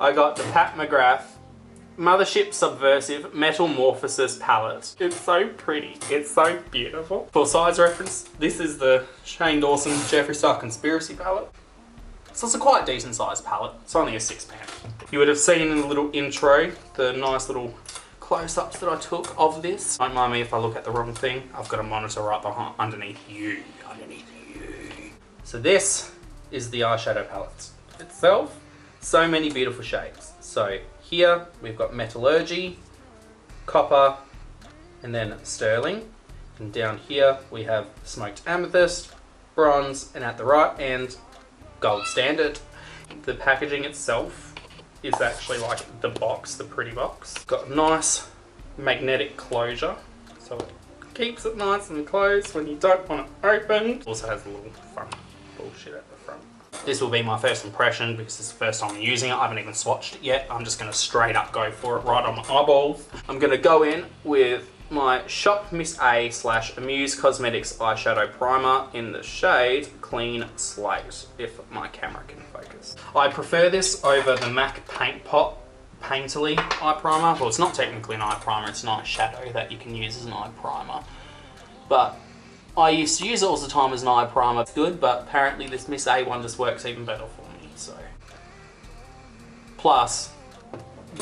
I got the Pat McGrath MTHRSHP Subversive Metalmorphosis palette. It's so pretty. It's so beautiful. For size reference, this is the Shane Dawson Jeffree Star Conspiracy palette. So it's a quite decent sized palette. It's only a 6-pan. You would have seen in the little intro the nice little close-ups that I took of this. Don't mind me if I look at the wrong thing. I've got a monitor right behind, underneath you. So this is the eyeshadow palette itself. So many beautiful shades. So here we've got Metallurgy, Copper, and then Sterling. And down here we have Smoked Amethyst, Bronze, and at the right end, Gold Standard. The packaging itself is actually like the box, the pretty box. Got a nice magnetic closure, so it keeps it nice and closed when you don't want it opened. Also has a little fun bullshit at the front. This will be my first impression because it's the first time I'm using it. I haven't even swatched it yet. I'm just going to straight up go for it right on my eyeballs. I'm going to go in with my Shop Miss A / Amuse Cosmetics eyeshadow primer in the shade Clean Slate, if my camera can focus. I prefer this over the MAC Paint Pot Painterly eye primer. Well, it's not technically an eye primer, it's an eyeshadow that you can use as an eye primer. But I used to use it all the time as an eye primer. It's good, but apparently this Miss A one just works even better for me, so. Plus,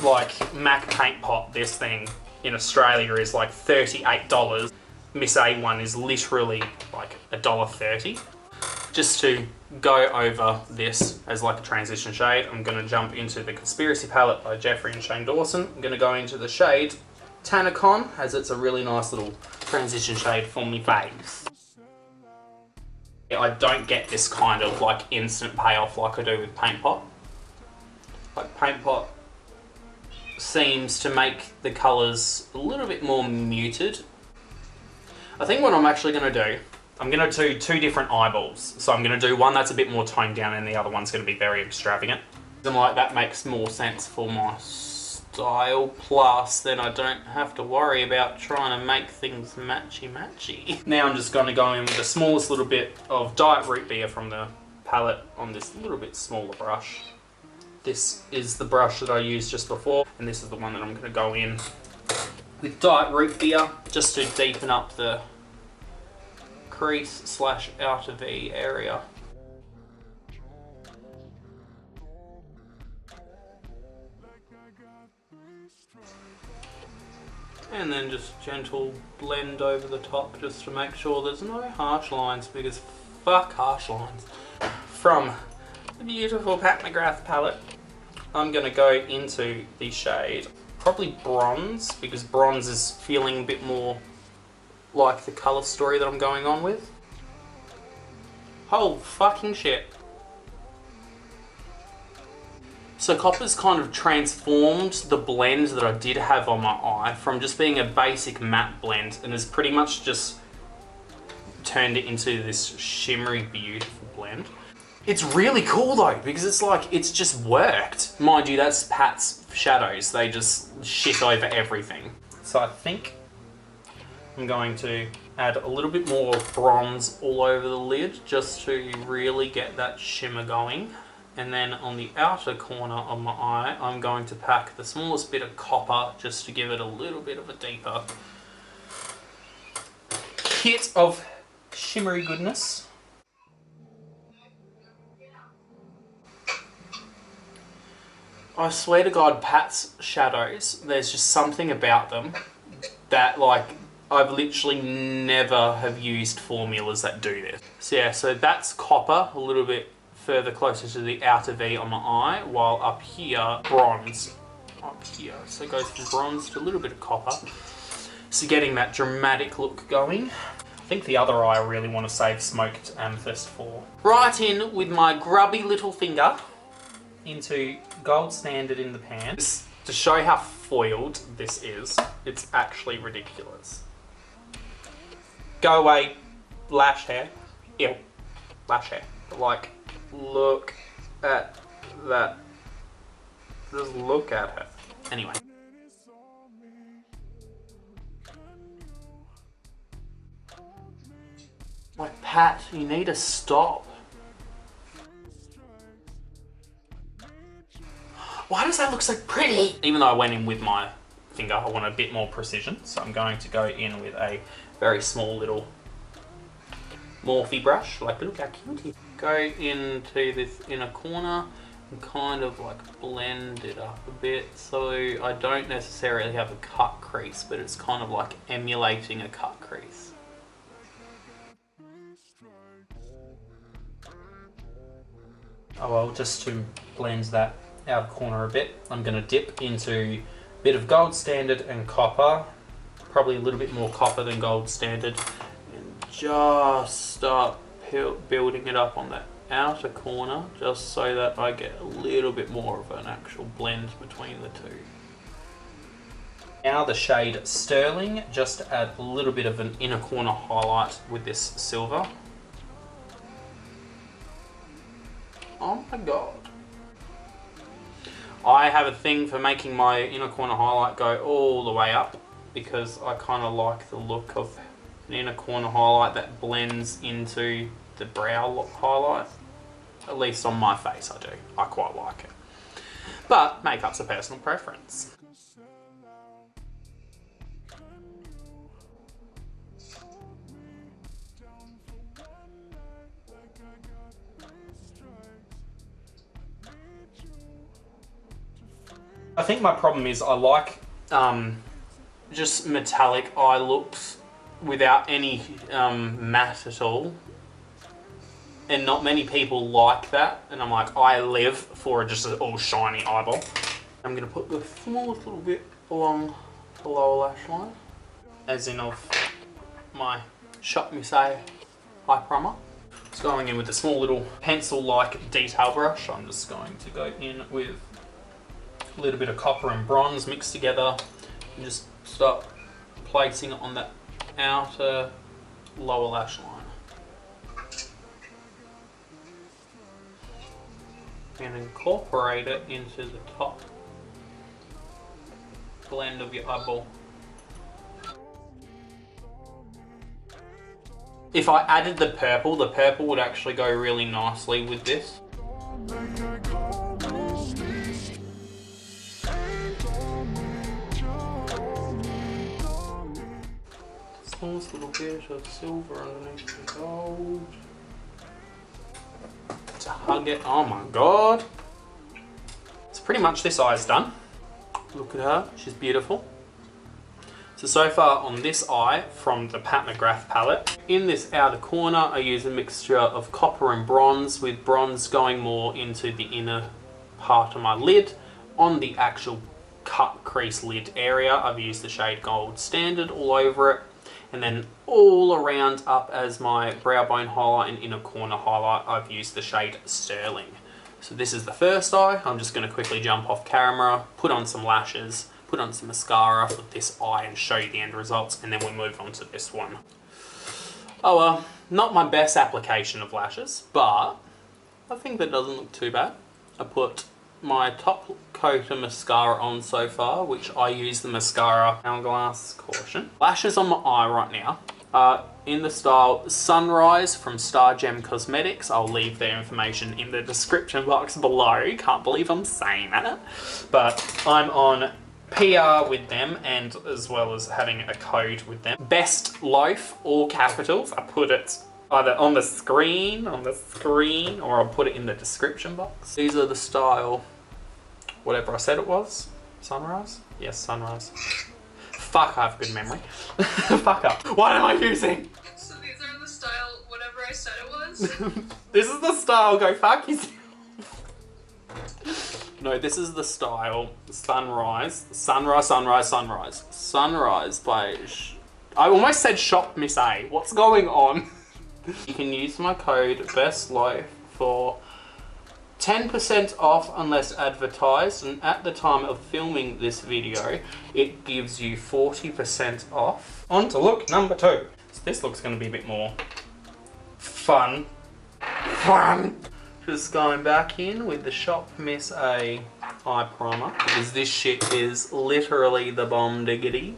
like MAC Paint Pot, this thing in Australia is like $38. Miss A one is literally like $1.30. Just to go over this as like a transition shade, I'm going to jump into the Conspiracy palette by Jeffree and Shane Dawson. I'm going to go into the shade Tanacon, as it's a really nice little transition shade for me face. I don't get this kind of like instant payoff like I do with Paint Pot. Like Paint Pot seems to make the colours a little bit more muted. I think what I'm actually going to do, I'm going to do 2 different eyeballs. So I'm going to do one that's a bit more toned down and the other one's going to be very extravagant. And like that makes more sense for my style, plus then I don't have to worry about trying to make things matchy. Now I'm just going to go in with the smallest little bit of Diet Root Beer from the palette on this little bit smaller brush. This is the brush that I used just before, and this is the one that I'm going to go in with Diet Root Beer just to deepen up the crease / outer V area. And then just gentle blend over the top just to make sure there's no harsh lines, because fuck harsh lines. From the beautiful Pat McGrath palette, I'm going to go into the shade probably Bronze, because Bronze is feeling a bit more like the colour story that I'm going on with. Oh fucking shit. So Copper's kind of transformed the blend that I did have on my eye from just being a basic matte blend, and has pretty much just turned it into this shimmery, beautiful blend. It's really cool though, because it's like, it's just worked. Mind you, that's Pat's shadows. They just shit over everything. So I think I'm going to add a little bit more bronze all over the lid just to really get that shimmer going. And then on the outer corner of my eye, I'm going to pack the smallest bit of copper just to give it a little bit of a deeper hit of shimmery goodness. I swear to God, Pat's shadows, there's just something about them that, like, I've literally never have used formulas that do this. So yeah, so that's copper, a little bit further closer to the outer V on my eye, while up here, bronze. Up here, so it goes from bronze to a little bit of copper. So getting that dramatic look going. I think the other eye I really want to save Smoked Amethyst for. Right in with my grubby little finger into Gold Standard in the pan. Just to show how foiled this is, it's actually ridiculous. Go away, lash hair. Ew, lash hair. But like, look at that. Just look at her. Anyway. Like, Pat, you need to stop. Why does that look so pretty? Even though I went in with my finger, I want a bit more precision. So I'm going to go in with a very small little Morphe brush. Like, look how cute. Go into this inner corner and kind of like blend it up a bit. So I don't necessarily have a cut crease, but it's kind of like emulating a cut crease. Oh well, just to blend that out of corner a bit, I'm going to dip into a bit of gold standard and copper, probably a little bit more copper than gold standard, and just start building it up on that outer corner, just so that I get a little bit more of an actual blend between the two. Now the shade Sterling, just add a little bit of an inner corner highlight with this silver. Oh my god. I have a thing for making my inner corner highlight go all the way up because I kind of like the look of an inner corner highlight that blends into the brow highlight. At least on my face I do. I quite like it. But makeup's a personal preference. I think my problem is I like just metallic eye looks without any matte at all. And not many people like that, and I'm like, I live for just an all shiny eyeball. I'm going to put the smallest little bit along the lower lash line, as in of my Shop Miss A eye primer. Just going in with a small little pencil-like detail brush. I'm just going to go in with a little bit of copper and bronze mixed together, and just start placing it on that outer lower lash line. And incorporate it into the top blend of your eyeball. If I added the purple would actually go really nicely with this. Smallest little bit of silver underneath the gold. To hug it. Oh my god. So pretty much this eye is done. Look at her, she's beautiful. So far on this eye from the Pat McGrath palette, in this outer corner I use a mixture of copper and bronze, with bronze going more into the inner part of my lid. On the actual cut crease lid area I've used the shade Gold Standard all over it. And then all around up as my brow bone highlight and inner corner highlight, I've used the shade Sterling. So this is the first eye. I'm just going to quickly jump off camera, put on some lashes, put on some mascara for this eye and show you the end results, and then we'll move on to this one. Oh well, not my best application of lashes, but I think that doesn't look too bad. I put my top coat of mascara on so far, which I use the mascara Hourglass Caution. Lashes on my eye right now are in the style Sunrise from Star Gem Cosmetics. I'll leave their information in the description box below. Can't believe I'm saying that. But I'm on PR with them, and as well as having a code with them. Best Loaf, all capitals. I put it either on the screen, or I'll put it in the description box. These are the style, whatever I said it was. Sunrise? Yes, Sunrise. Fuck, I have good memory. Fuck up. What am I using? So these are the style, whatever I said it was? This is the style, go fuck yourself. No, this is the style Sunrise. Sunrise by... I almost said Shop Miss A. What's going on? You can use my code BESTLOAF for 10% off unless advertised, and at the time of filming this video it gives you 40% off. On to look number 2. So this looks going to be a bit more fun. Just going back in with the Shop Miss A eye primer, because this shit is literally the bomb diggity.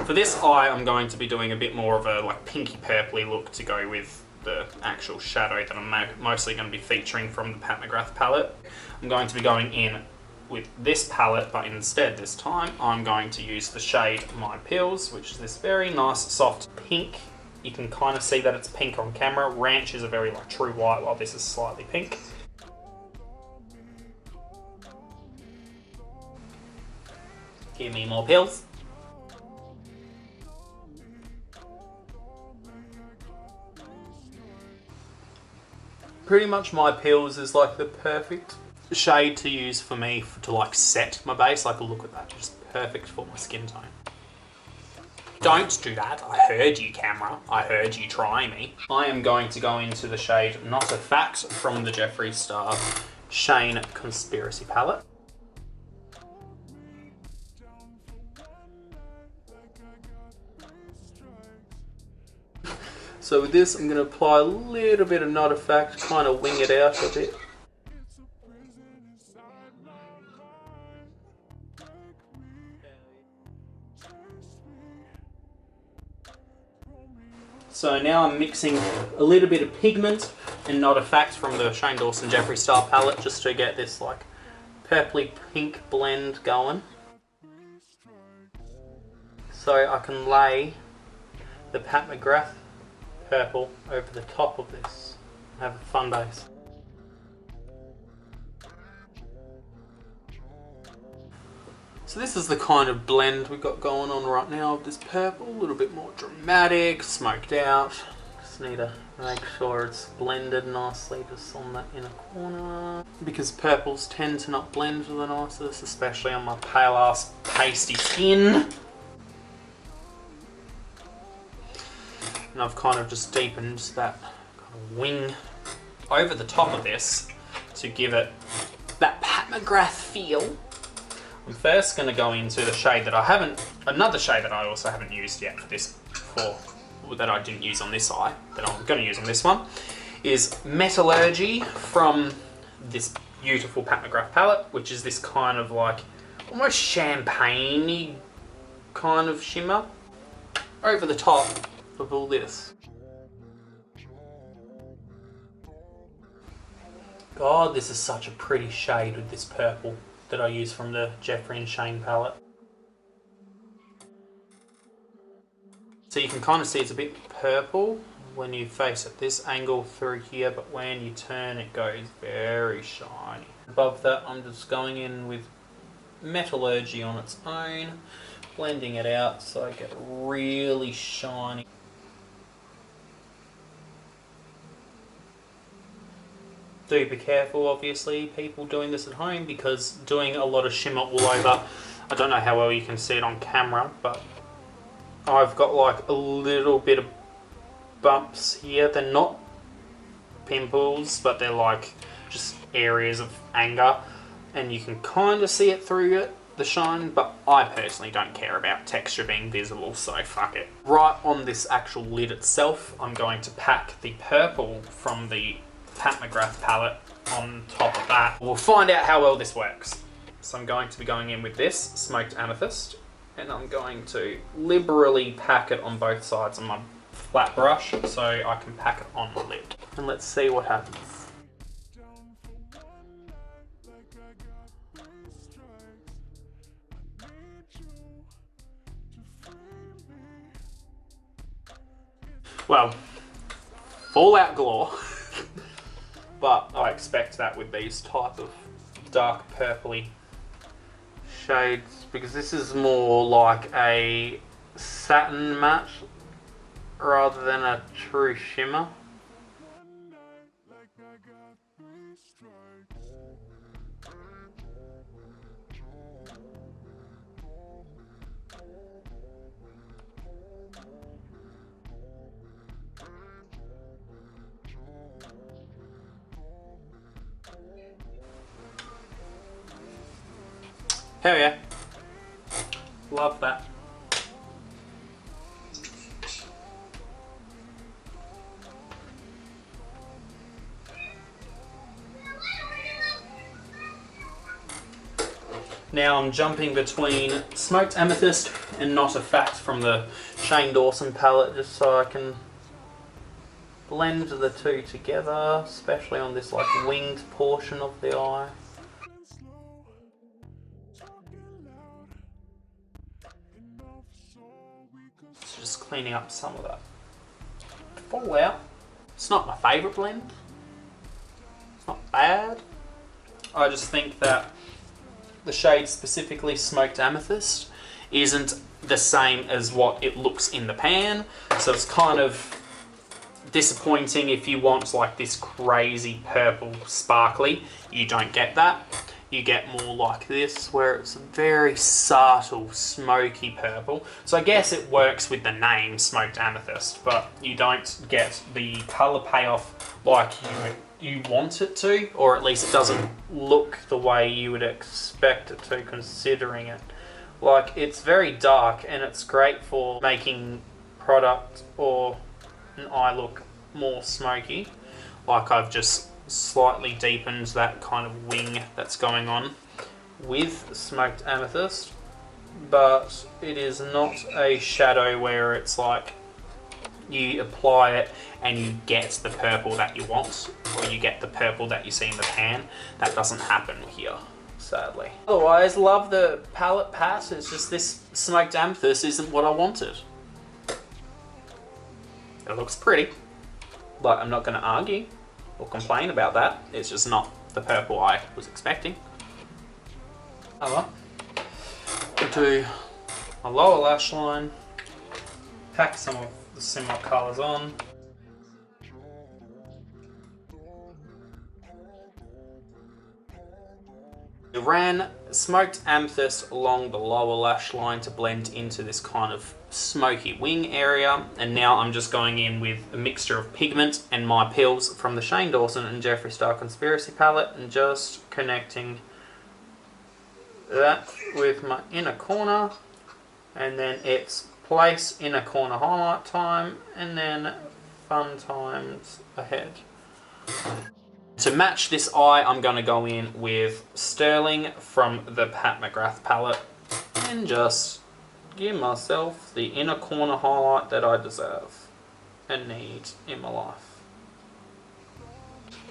For this eye I'm going to be doing a bit more of a like pinky purpley look to go with the actual shadow that I'm mostly going to be featuring from the Pat McGrath palette. I'm going to be going in with this palette, but instead this time I'm going to use the shade My Pills, which is this very nice soft pink. You can kind of see that it's pink on camera. Ranch is a very like true white, while this is slightly pink. Give me more pills. Pretty much My Pills is like the perfect shade to use for me to like set my base. Like, look at that, just perfect for my skin tone. Don't do that. I heard you, camera. I heard you try me. I am going to go into the shade Not a Fact from the Jeffree Star Shane Conspiracy palette. So with this, I'm going to apply a little bit of Not a Fact, kind of wing it out a bit. So now I'm mixing a little bit of pigment and Not a Fact from the Shane Dawson Jeffree Star palette, just to get this like purpley pink blend going. So I can lay the Pat McGrath purple over the top of this and have a fun base. So this is the kind of blend we've got going on right now of this purple, a little bit more dramatic, smoked out. Just need to make sure it's blended nicely just on that inner corner. Because purples tend to not blend the nicest, especially on my pale ass pasty skin. And I've kind of just deepened that kind of wing over the top of this to give it that Pat McGrath feel. I'm first going to go into the shade that I haven't, another shade that I also haven't used yet for this, that I didn't use on this eye, that I'm going to use on this one, is Metallurgy from this beautiful Pat McGrath palette, which is this kind of like almost champagne-y kind of shimmer over the top of all this. God, this is such a pretty shade with this purple that I use from the Jeffree and Shane palette. So you can kind of see it's a bit purple when you face at this angle through here, but when you turn it goes very shiny. Above that I'm just going in with Metallurgy on its own, blending it out so I get really shiny. Do be careful, obviously, people doing this at home, because doing a lot of shimmer all over, I don't know how well you can see it on camera, but I've got like a little bit of bumps here. They're not pimples, but they're like just areas of anger, and you can kind of see it through the shine, but I personally don't care about texture being visible, so fuck it. Right on this actual lid itself, I'm going to pack the purple from the Pat McGrath palette on top of that. We'll find out how well this works. So I'm going to be going in with this Smoked Amethyst, and I'm going to liberally pack it on both sides of my flat brush so I can pack it on the lid. And let's see what happens. Well, Fallout galore. But I expect that with these type of dark purpley shades, because this is more like a satin matte rather than a true shimmer. Hell yeah. Love that. Now I'm jumping between Smoked Amethyst and Not a Fact from the Shane Dawson palette, just so I can blend the two together, especially on this like winged portion of the eye. cleaning up some of that fallout. It's not my favourite blend. It's not bad. I just think that the shade, specifically Smoked Amethyst, isn't the same as what it looks in the pan. So it's kind of disappointing if you want like this crazy purple sparkly. You don't get that. You get more like this, where it's very subtle, smoky purple. So I guess it works with the name Smoked Amethyst, but you don't get the colour payoff like you want it to, or at least it doesn't look the way you would expect it to, considering it. Like, it's very dark, and it's great for making product or an eye look more smoky. Like, I've just slightly deepened that kind of wing that's going on with Smoked Amethyst, but it is not a shadow where it's like you apply it and you get the purple that you want, or you get the purple that you see in the pan. That doesn't happen here, sadly. Otherwise, love the palette pat. It's just this Smoked Amethyst isn't what I wanted. It looks pretty, but I'm not going to argue or complain about that. It's just not the purple I was expecting. Oh well. We'll do a lower lash line, pack some of the similar colours on. I ran Smoked Amethyst along the lower lash line to blend into this kind of smoky wing area, and now I'm just going in with a mixture of pigment and my pills from the Shane Dawson and Jeffree Star Conspiracy palette, and just connecting that with my inner corner, and then it's place inner corner highlight time, and then fun times ahead. To match this eye, I'm going to go in with Sterling from the Pat McGrath palette and just give myself the inner corner highlight that I deserve and need in my life.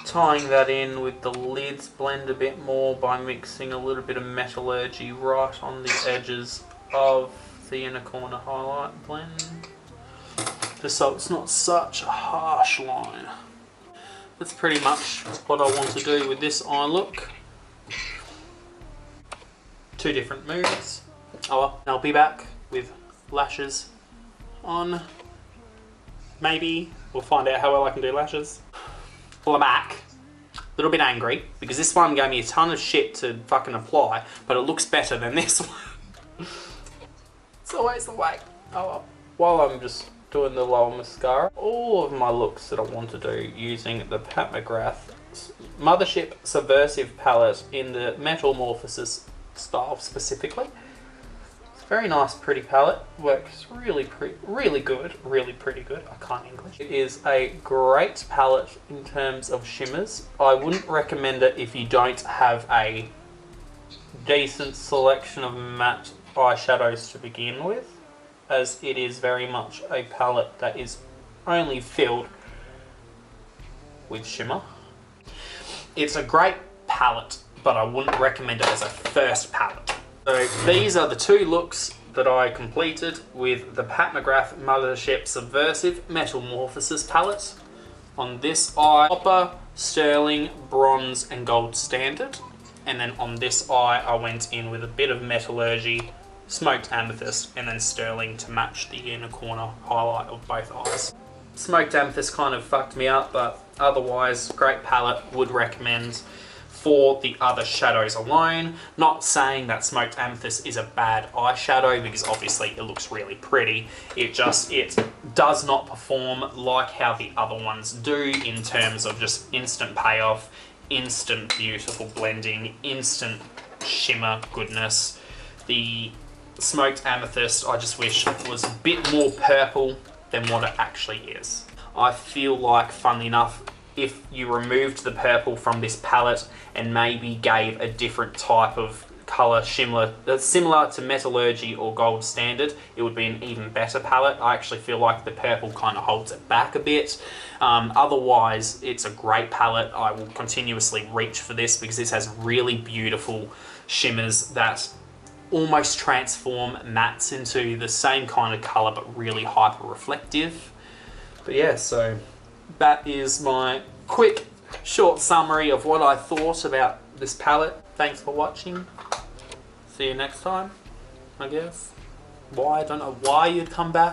Tying that in with the lids blend a bit more by mixing a little bit of Metallurgy right on the edges of the inner corner highlight blend, just so it's not such a harsh line. That's pretty much what I want to do with this eye look. Two different moves. Oh well, I'll be back with lashes on. Maybe we'll find out how well I can do lashes. Well, I'm back. A little bit angry because this one gave me a ton of shit to fucking apply, but it looks better than this one. It's always the way. Oh well. While I'm just doing the lower mascara, all of my looks that I want to do using the Pat McGrath Mothership Subversive palette in the Metalmorphosis style specifically. It's a very nice, pretty palette. Works really good. Really pretty good. I can't English. It is a great palette in terms of shimmers. I wouldn't recommend it if you don't have a decent selection of matte eyeshadows to begin with, as it is very much a palette that is only filled with shimmer. It's a great palette, but I wouldn't recommend it as a first palette. So these are the two looks that I completed with the Pat McGrath Mothership Subversive Metalmorphosis palette. On this eye, Copper, Sterling, Bronze and Gold Standard. And then on this eye I went in with a bit of Metallurgy, Smoked Amethyst and then Sterling to match the inner corner highlight of both eyes. Smoked Amethyst kind of fucked me up, but otherwise great palette, would recommend for the other shadows alone. Not saying that Smoked Amethyst is a bad eyeshadow, because obviously it looks really pretty. It does not perform like how the other ones do in terms of just instant payoff, instant beautiful blending, instant shimmer goodness. The Smoked Amethyst, I just wish was a bit more purple than what it actually is. I feel like, funnily enough, if you removed the purple from this palette and maybe gave a different type of colour similar to Metallurgy or Gold Standard, it would be an even better palette. I actually feel like the purple kind of holds it back a bit. Otherwise, it's a great palette. I will continuously reach for this because this has really beautiful shimmers that almost transform mattes into the same kind of colour but really hyper reflective. But yeah, so that is my quick short summary of what I thought about this palette. Thanks for watching. See you next time, I guess. I don't know why you'd come back.